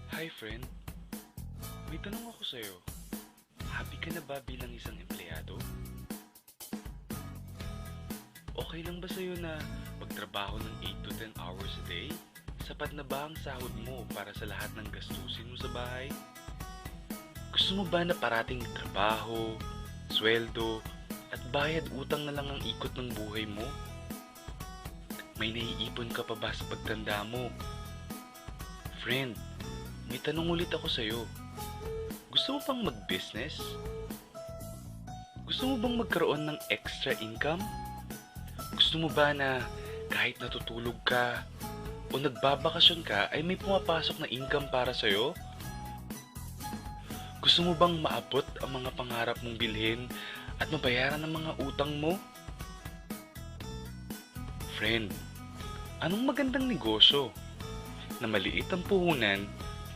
Hi friend, may tanong ako sa'yo. Happy ka na ba bilang isang empleyado? Okay lang ba sa'yo na magtrabaho ng 8 to 10 hours a day? Sapat na ba ang sahod mo para sa lahat ng gastusin mo sa bahay? Gusto mo ba na parating trabaho, sweldo, at bayad utang na lang ang ikot ng buhay mo? May naiipon ka pa ba sa pagtanda mo? Friend, may tanong ulit ako sa'yo. Gusto mo bang mag-business? Gusto mo bang magkaroon ng extra income? Gusto mo ba na kahit natutulog ka o nagbabakasyon ka ay may pumapasok na income para sa'yo? Gusto mo bang maabot ang mga pangarap mong bilhin at mabayaran ang mga utang mo? Friend, anong magandang negosyo na maliit ang puhunan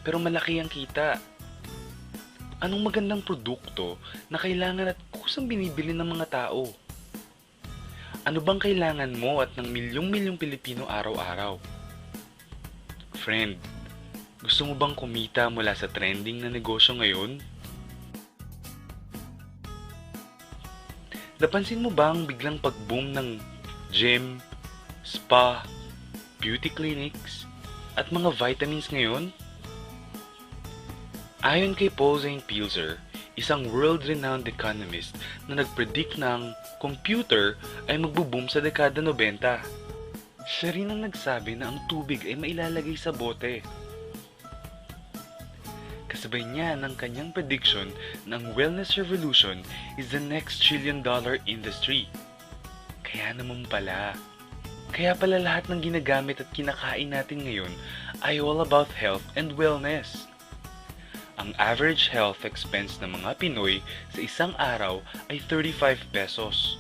pero malaki ang kita? Anong magandang produkto na kailangan at kusang binibili ng mga tao? Ano bang kailangan mo at ng milyong-milyong Pilipino araw-araw? Friend, gusto mo bang kumita mula sa trending na negosyo ngayon? Napansin mo ba ang biglang pag-boom ng gym, spa, beauty clinics, at mga vitamins ngayon? Ayon kay Paul Zane Pilzer, isang world-renowned economist na nag-predict ng computer ay magbo-boom sa dekada 90. Siya rin ang nagsabi na ang tubig ay mailalagay sa bote. Kasabay niya ng kanyang prediction na ang wellness revolution is the next trillion-dollar industry. Kaya naman pala. Kaya pala lahat ng ginagamit at kinakain natin ngayon ay all about health and wellness. Ang average health expense ng mga Pinoy sa isang araw ay 35 pesos.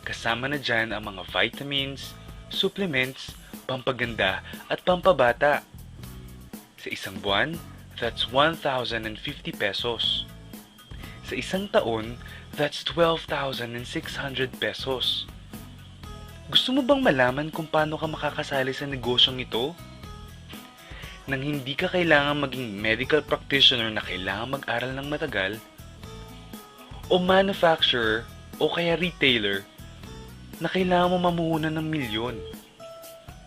Kasama na dyan ang mga vitamins, supplements, pampaganda at pampabata. Sa isang buwan, that's 1,050 pesos. Sa isang taon, that's 12,600 pesos. Gusto mo bang malaman kung paano ka makakasali sa negosyong ito? Nang hindi ka kailangan maging medical practitioner na kailangan mag-aral ng matagal, o manufacturer o kaya retailer na kailangan mo mamuhunan ng milyon.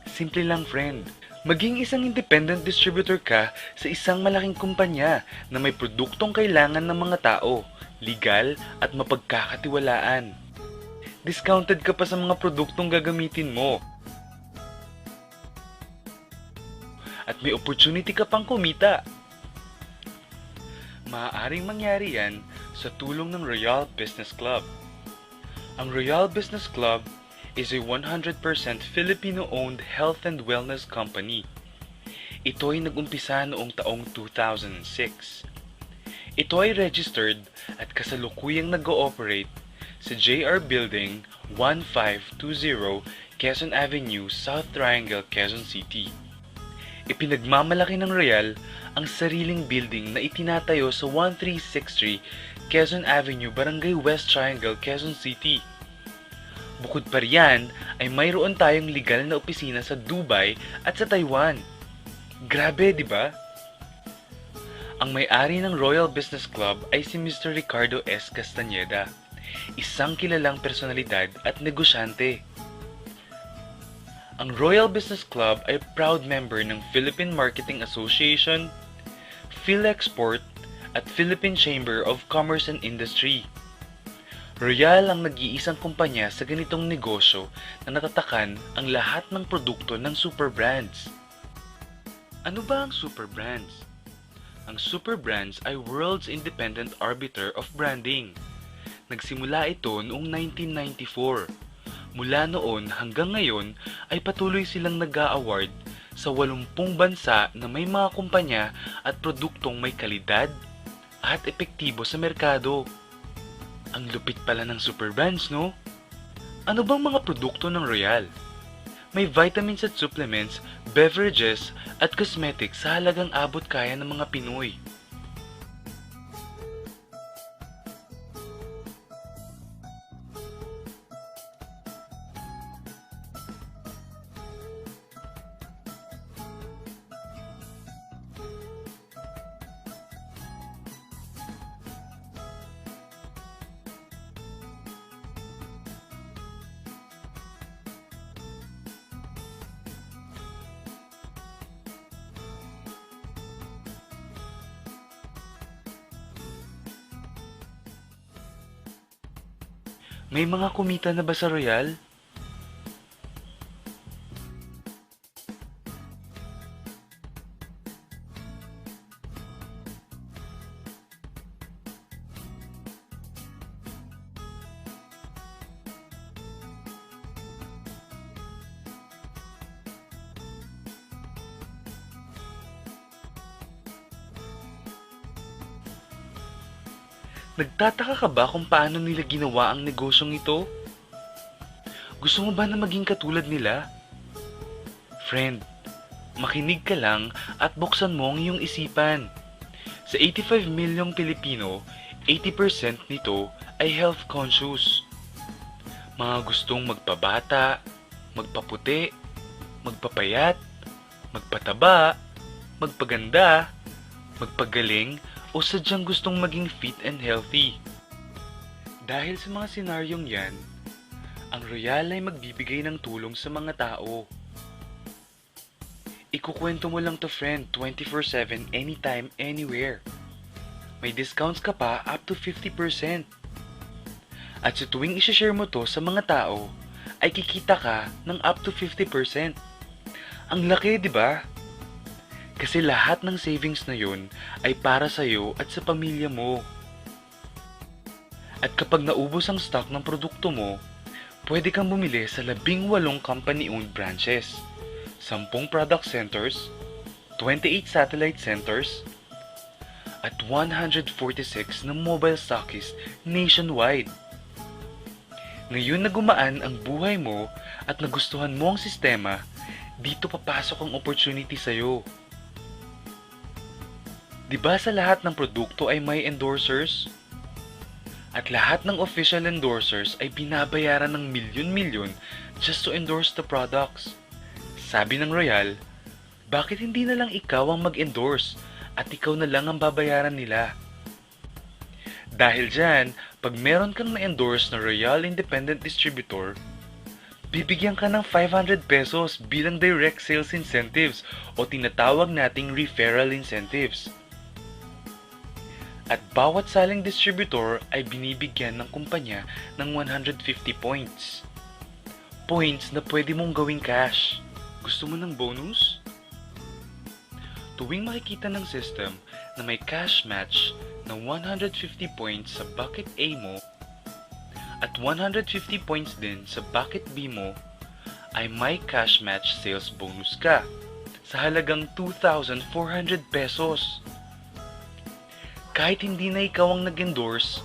Simple lang friend, maging isang independent distributor ka sa isang malaking kumpanya na may produktong kailangan ng mga tao, legal at mapagkakatiwalaan. Discounted ka pa sa mga produktong gagamitin mo. At may opportunity ka pang kumita. Maaaring mangyari yan sa tulong ng Royal Business Club. Ang Royal Business Club is a 100% Filipino-owned health and wellness company. Ito ay nag-umpisa noong taong 2006. Ito ay registered at kasalukuyang nag-ooperate sa JR Building 1520 Quezon Avenue, South Triangle, Quezon City. Ipinagmamalaki ng Royal ang sariling building na itinatayo sa 1363 Quezon Avenue, Barangay West Triangle, Quezon City. Bukod pa riyan ay mayroon tayong legal na opisina sa Dubai at sa Taiwan. Grabe, di ba? Ang may-ari ng Royal Business Club ay si Mr. Ricardo S. Castañeda, isang kilalang personalidad at negosyante. Ang Royal Business Club ay proud member ng Philippine Marketing Association, PhilExport, at Philippine Chamber of Commerce and Industry. Royal ang nag-iisang kumpanya sa ganitong negosyo na natatakan ang lahat ng produkto ng super brands. Ano ba ang super brands? Ang super brands ay world's independent arbiter of branding. Nagsimula ito noong 1994. Mula noon hanggang ngayon ay patuloy silang nag-a-award sa 80 bansa na may mga kumpanya at produktong may kalidad at epektibo sa merkado. Ang lupit pala ng super brands, no? Ano bang mga produkto ng Royal? May vitamins at supplements, beverages at cosmetics sa halagang abot kaya ng mga Pinoy. May mga kumita na ba sa Royal? Nagtataka ka ba kung paano nila ginawa ang negosyong ito? Gusto mo ba na maging katulad nila? Friend, makinig ka lang at buksan mo ang iyong isipan. Sa 85 milyong Pilipino, 80% nito ay health conscious. Mga gustong magpabata, magpaputi, magpapayat, magpataba, magpaganda, magpagaling, o sadyang gustong maging fit and healthy. Dahil sa mga senaryong yan, ang Royal ay magbibigay ng tulong sa mga tao. Ikukwento mo lang to friend 24/7 anytime, anywhere. May discounts ka pa up to 50%. At sa tuwing isishare mo to sa mga tao, ay kikita ka ng up to 50%. Ang laki, di ba? Kasi lahat ng savings na yun ay para sa'yo at sa pamilya mo. At kapag naubos ang stock ng produkto mo, pwede kang bumili sa 18 company-owned branches, 10 product centers, 28 satellite centers, at 146 na mobile stockists nationwide. Ngayon na gumaan ang buhay mo at nagustuhan mo ang sistema, dito papasok ang opportunity sa'yo. Diba sa lahat ng produkto ay may endorsers? At lahat ng official endorsers ay binabayaran ng milyon-milyon just to endorse the products. Sabi ng Royal, bakit hindi na lang ikaw ang mag-endorse at ikaw na lang ang babayaran nila? Dahil dyan, pag meron kang na-endorse na Royal Independent Distributor, bibigyan ka ng 500 pesos bilang direct sales incentives o tinatawag nating referral incentives. At bawat saling distributor ay binibigyan ng kumpanya ng 150 points. Points na pwede mong gawing cash. Gusto mo ng bonus? Tuwing makikita ng system na may cash match na 150 points sa bucket A mo at 150 points din sa bucket B mo, ay may cash match sales bonus ka sa halagang 2,400 pesos. Kahit hindi na ikaw ang nag-endorse,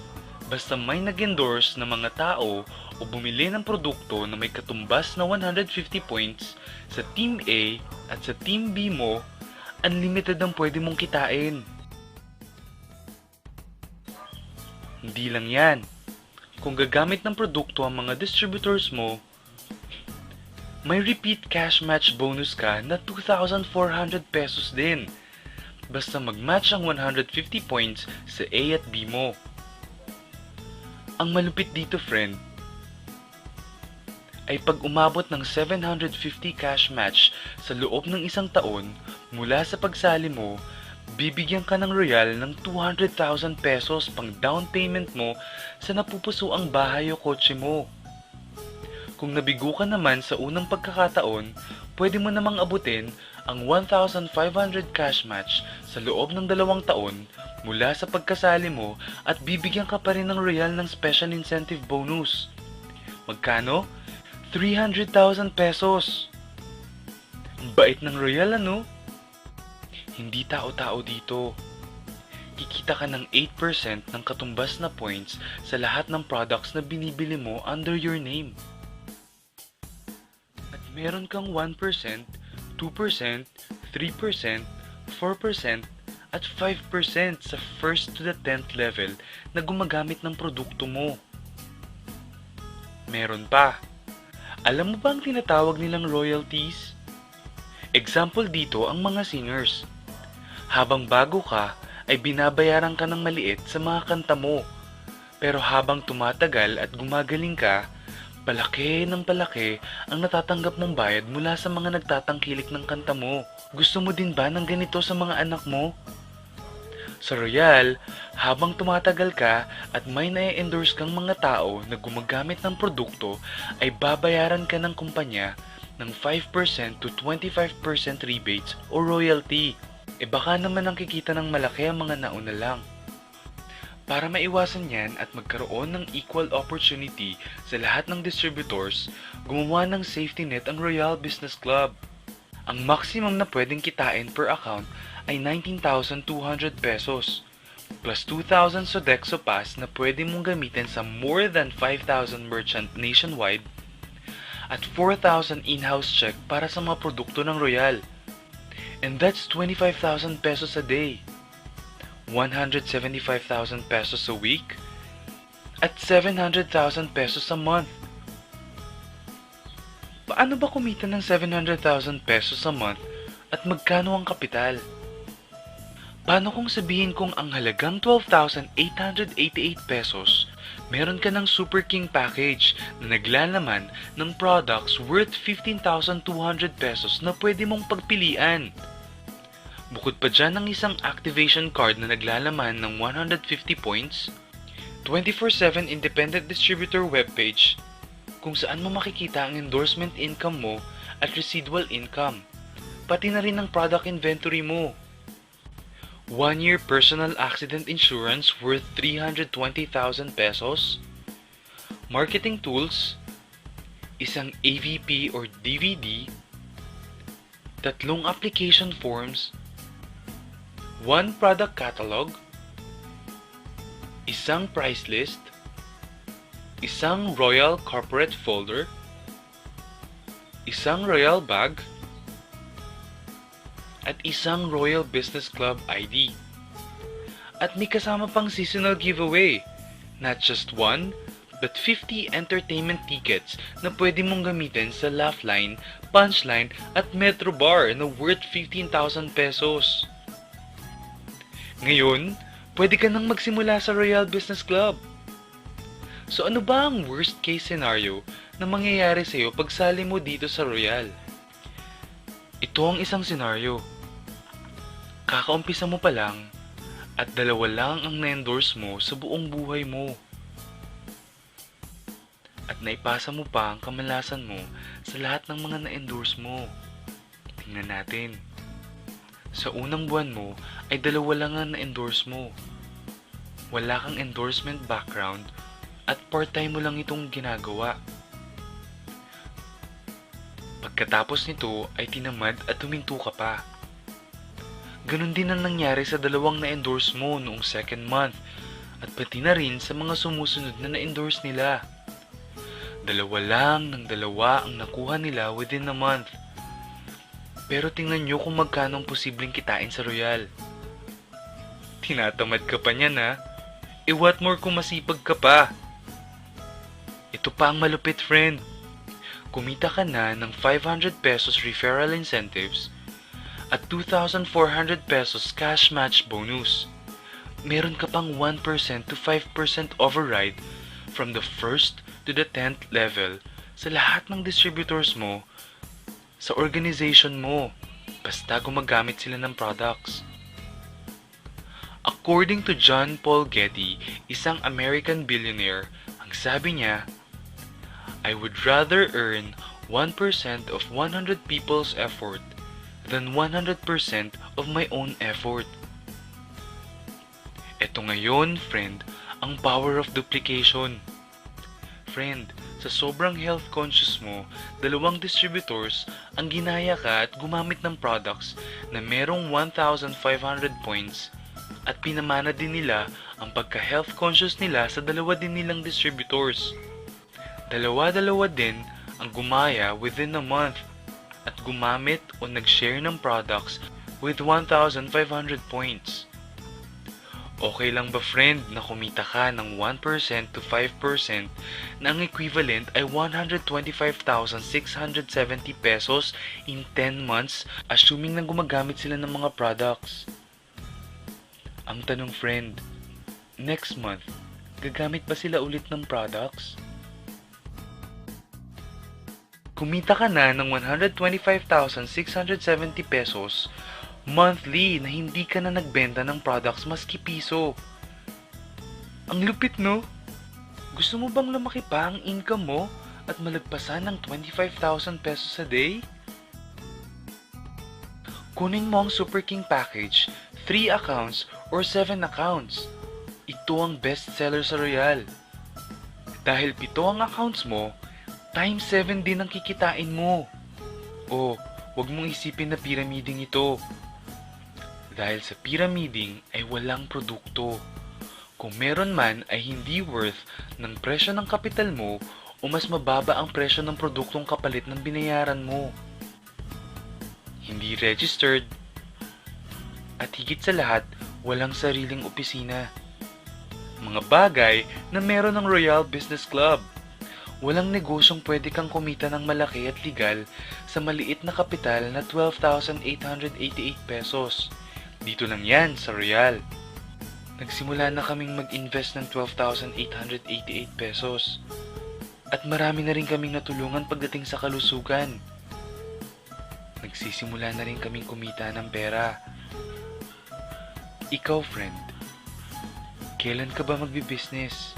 basta may nag-endorse na mga tao o bumili ng produkto na may katumbas na 150 points sa Team A at sa Team B mo, unlimited ang pwede mong kitain. Hindi lang yan. Kung gagamit ng produkto ang mga distributors mo, may repeat cash match bonus ka na 2,400 pesos din. Basta mag-match ang 150 points sa A at B mo. Ang malupit dito friend, ay pag umabot ng 750 cash match sa loob ng isang taon mula sa pagsali mo, bibigyan ka ng Royal ng 200,000 pesos pang down payment mo sa napupusuang bahay o kotse mo. Kung nabigo ka naman sa unang pagkakataon, pwede mo namang abutin ang 1,500 cash match sa loob ng 2 taon mula sa pagkasali mo at bibigyan ka pa rin ng Royal ng special incentive bonus. Magkano? 300,000 pesos. Ang bait ng Royal ano? Hindi tao-tao dito. Kikita ka ng 8% ng katumbas na points sa lahat ng products na binibili mo under your name. At meron kang 1%, 2%, 3%, 4%, at 5% sa 1st to the 10th level na gumagamit ng produkto mo. Meron pa. Alam mo ba ang tinatawag nilang royalties? Example dito ang mga singers. Habang bago ka, ay binabayaran ka ng maliit sa mga kanta mo. Pero habang tumatagal at gumagaling ka, palaki ng palaki ang natatanggap mong bayad mula sa mga nagtatangkilik ng kanta mo. Gusto mo din ba ng ganito sa mga anak mo? Sa Royal, habang tumatagal ka at may na-endorse kang mga tao na gumagamit ng produkto, ay babayaran ka ng kumpanya ng 5% to 25% rebates o royalty. E baka naman ang kikita ng malaki ang mga nauna lang. Para maiwasan yan at magkaroon ng equal opportunity sa lahat ng distributors, gumawa ng safety net ang Royal Business Club. Ang maximum na pwedeng kitain per account ay 19,200 pesos, plus 2,000 Sodexo Pass na pwede mong gamitin sa more than 5,000 merchant nationwide, at 4,000 in-house check para sa mga produkto ng Royal. And that's 25,000 pesos a day, 175,000 pesos a week, at 700,000 pesos a month. Paano ba kumita ng 700,000 pesos a month at magkano ang kapital? Paano kung sabihin kong ang halagang 12,888 pesos, meron ka ng Super King package na naglalaman ng products worth 15,200 pesos na pwede mong pagpilian. Bukod pa dyan ang isang activation card na naglalaman ng 150 points, 24/7 independent distributor webpage kung saan mo makikita ang endorsement income mo at residual income, pati na rin ang product inventory mo. 1-year personal accident insurance worth 320,000 pesos, marketing tools, isang AVP or DVD, 3 application forms, 1 product catalog, isang price list, isang Royal corporate folder, isang Royal bag, at isang Royal Business Club ID. At may kasama pang seasonal giveaway, not just 1, but 50 entertainment tickets na pwede mong gamitin sa Laugh-Line, Punchline at Metro Bar na worth 15,000 pesos. Ngayon, pwede ka nang magsimula sa Royal Business Club. So ano ba ang worst case scenario na mangyayari sa'yo pag sali mo dito sa Royal? Ito ang isang scenario. Kakaumpisa mo pa lang at 2 lang ang na-endorse mo sa buong buhay mo. At naipasa mo pa ang kamalasan mo sa lahat ng mga na-endorse mo. Tingnan natin. Sa unang buwan mo ay 2 lang ang na-endorse mo. Wala kang endorsement background at part-time mo lang itong ginagawa. Pagkatapos nito ay tinamad at huminto ka pa. Ganon din ang nangyari sa 2 na-endorse mo noong second month at pati na rin sa mga sumusunod na na-endorse nila. 2 lang ng 2 ang nakuha nila within a month. Pero tingnan nyo kung magkano ang posibleng kitain sa Royal. Tinatamad ka pa niyan ha? E what more kung masipag ka pa? Ito pa ang malupit friend. Kumita ka na ng 500 pesos referral incentives at 2,400 pesos cash match bonus. Meron ka pang 1% to 5% override from the 1st to the 10th level sa lahat ng distributors mo sa organization mo, basta gumagamit sila ng products. According to John Paul Getty, isang American billionaire, ang sabi niya, I would rather earn 1% of 100 people's effort than 100% of my own effort. Ito ngayon, friend, ang power of duplication. Friend, sa sobrang health conscious mo, 2 distributors ang ginaya ka at gumamit ng products na merong 1,500 points at pinamana din nila ang pagka-health conscious nila sa 2 din nilang distributors. 2 din ang gumaya within a month at gumamit o nag-share ng products with 1,500 points. Okay lang ba friend na kumita ka ng 1% to 5% na ang equivalent ay 125,670 pesos in 10 months assuming na gumagamit sila ng mga products? Ang tanong friend, next month, gagamit ba sila ulit ng products? Kumita ka na ng 125,670 pesos monthly na hindi ka na nagbenta ng products maski piso. Ang lupit, no? Gusto mo bang lumaki pa ang income mo at malagpasan ng 25,000 pesos a day? Kunin mo ang Super King Package, 3 accounts or 7 accounts. Ito ang best seller sa Royal. Dahil 7 ang accounts mo, times 7 din ang kikitain mo. O, wag mong isipin na pyramiding ito. Dahil sa pyramiding ay walang produkto. Kung meron man ay hindi worth ng presyo ng kapital mo o mas mababa ang presyo ng produktong kapalit ng binayaran mo. Hindi registered. At higit sa lahat, walang sariling opisina. Mga bagay na meron ng Royal Business Club. Walang negosyong pwede kang kumita ng malaki at legal sa maliit na kapital na 12,888 pesos. Dito lang yan sa Royal. Nagsimula na kaming mag-invest ng 12,888 pesos. At marami na rin kaming natulungan pagdating sa kalusugan. Nagsisimula na rin kaming kumita ng pera. Ikaw, friend, kailan ka ba magbi-business?